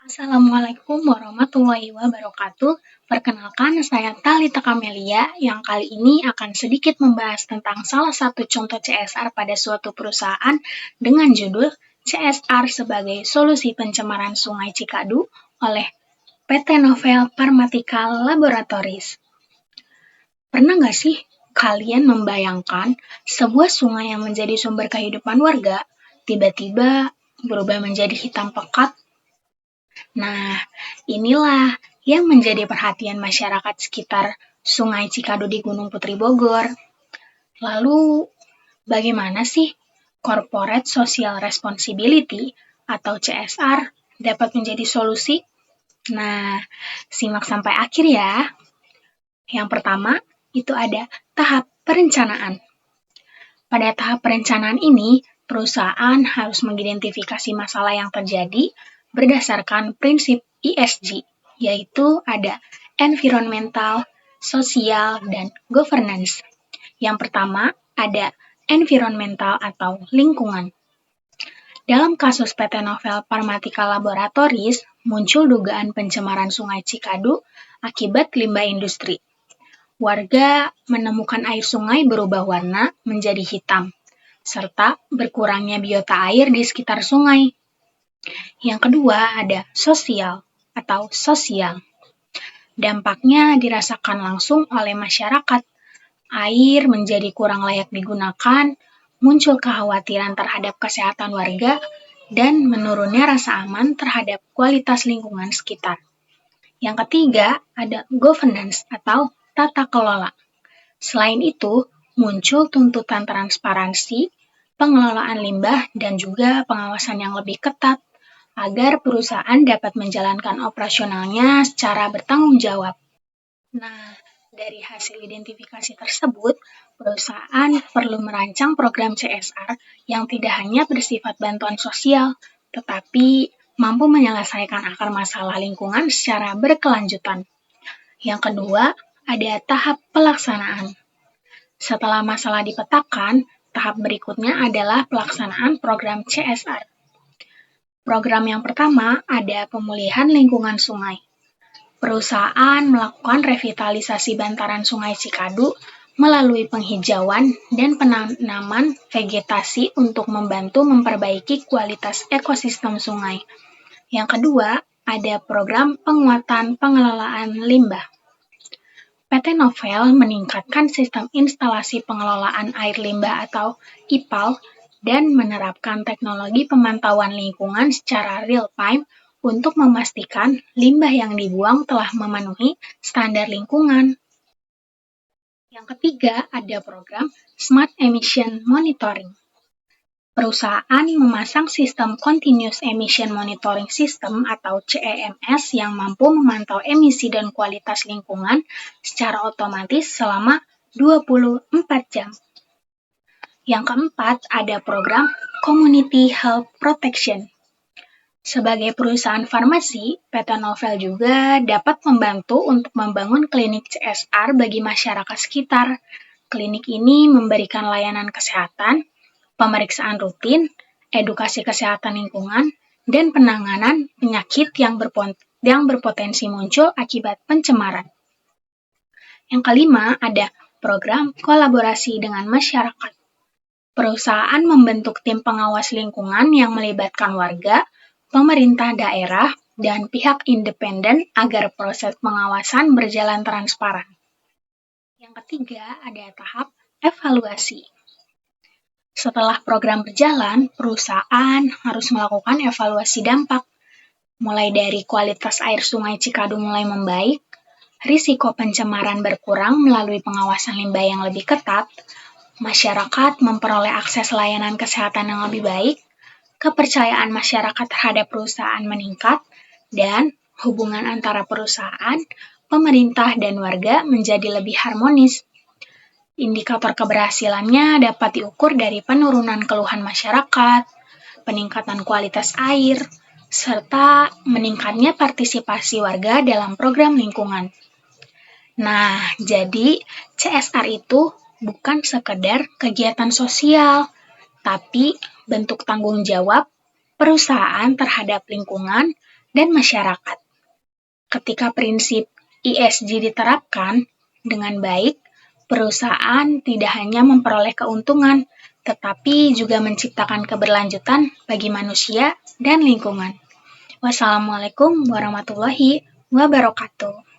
Assalamualaikum warahmatullahi wabarakatuh. Perkenalkan, saya Talita Kamelia yang kali ini akan sedikit membahas tentang salah satu contoh CSR pada suatu perusahaan dengan judul CSR sebagai solusi pencemaran Sungai Cikadu oleh PT Novel Pharmaceutical Laboratories. Pernah nggak sih kalian membayangkan sebuah sungai yang menjadi sumber kehidupan warga tiba-tiba berubah menjadi hitam pekat? Nah, inilah yang menjadi perhatian masyarakat sekitar Sungai Cikadu di Gunung Putri Bogor. Lalu, bagaimana sih Corporate Social Responsibility atau CSR dapat menjadi solusi? Nah, simak sampai akhir ya. Yang pertama, itu ada tahap perencanaan. Pada tahap perencanaan ini, perusahaan harus mengidentifikasi masalah yang terjadi berdasarkan prinsip ESG, yaitu ada environmental, sosial, dan governance. Yang pertama, ada environmental atau lingkungan. Dalam kasus PT Novel Pharmaceutical Laboratories, muncul dugaan pencemaran Sungai Cikadu akibat limbah industri. Warga menemukan air sungai berubah warna menjadi hitam, serta berkurangnya biota air di sekitar sungai. Yang kedua ada sosial atau sosial. Dampaknya dirasakan langsung oleh masyarakat. Air menjadi kurang layak digunakan, muncul kekhawatiran terhadap kesehatan warga, dan menurunnya rasa aman terhadap kualitas lingkungan sekitar. Yang ketiga ada governance atau tata kelola. Selain itu, muncul tuntutan transparansi, pengelolaan limbah, dan juga pengawasan yang lebih ketat agar perusahaan dapat menjalankan operasionalnya secara bertanggung jawab. Nah, dari hasil identifikasi tersebut, perusahaan perlu merancang program CSR yang tidak hanya bersifat bantuan sosial, tetapi mampu menyelesaikan akar masalah lingkungan secara berkelanjutan. Yang kedua, ada tahap pelaksanaan. Setelah masalah dipetakan, tahap berikutnya adalah pelaksanaan program CSR. Program yang pertama ada pemulihan lingkungan sungai. Perusahaan melakukan revitalisasi bantaran Sungai Cikadu melalui penghijauan dan penanaman vegetasi untuk membantu memperbaiki kualitas ekosistem sungai. Yang kedua, ada program penguatan pengelolaan limbah. PT Novel meningkatkan sistem instalasi pengelolaan air limbah atau IPAL dan menerapkan teknologi pemantauan lingkungan secara real-time untuk memastikan limbah yang dibuang telah memenuhi standar lingkungan. Yang ketiga, ada program Smart Emission Monitoring. Perusahaan memasang sistem Continuous Emission Monitoring System atau CEMS yang mampu memantau emisi dan kualitas lingkungan secara otomatis selama 24 jam. Yang keempat, ada program Community Health Protection. Sebagai perusahaan farmasi, PT Novel juga dapat membantu untuk membangun klinik CSR bagi masyarakat sekitar. Klinik ini memberikan layanan kesehatan, pemeriksaan rutin, edukasi kesehatan lingkungan, dan penanganan penyakit yang berpotensi muncul akibat pencemaran. Yang kelima, ada program kolaborasi dengan masyarakat. Perusahaan membentuk tim pengawas lingkungan yang melibatkan warga, pemerintah daerah, dan pihak independen agar proses pengawasan berjalan transparan. Yang ketiga, ada tahap evaluasi. Setelah program berjalan, perusahaan harus melakukan evaluasi dampak, mulai dari kualitas air Sungai Cikadu mulai membaik, risiko pencemaran berkurang melalui pengawasan limbah yang lebih ketat, masyarakat memperoleh akses layanan kesehatan yang lebih baik, kepercayaan masyarakat terhadap perusahaan meningkat, dan hubungan antara perusahaan, pemerintah, dan warga menjadi lebih harmonis. Indikator keberhasilannya dapat diukur dari penurunan keluhan masyarakat, peningkatan kualitas air, serta meningkatnya partisipasi warga dalam program lingkungan. Nah, jadi CSR itu bukan sekedar kegiatan sosial, tapi bentuk tanggung jawab perusahaan terhadap lingkungan dan masyarakat. Ketika prinsip ESG diterapkan dengan baik, perusahaan tidak hanya memperoleh keuntungan, tetapi juga menciptakan keberlanjutan bagi manusia dan lingkungan. Wassalamualaikum warahmatullahi wabarakatuh.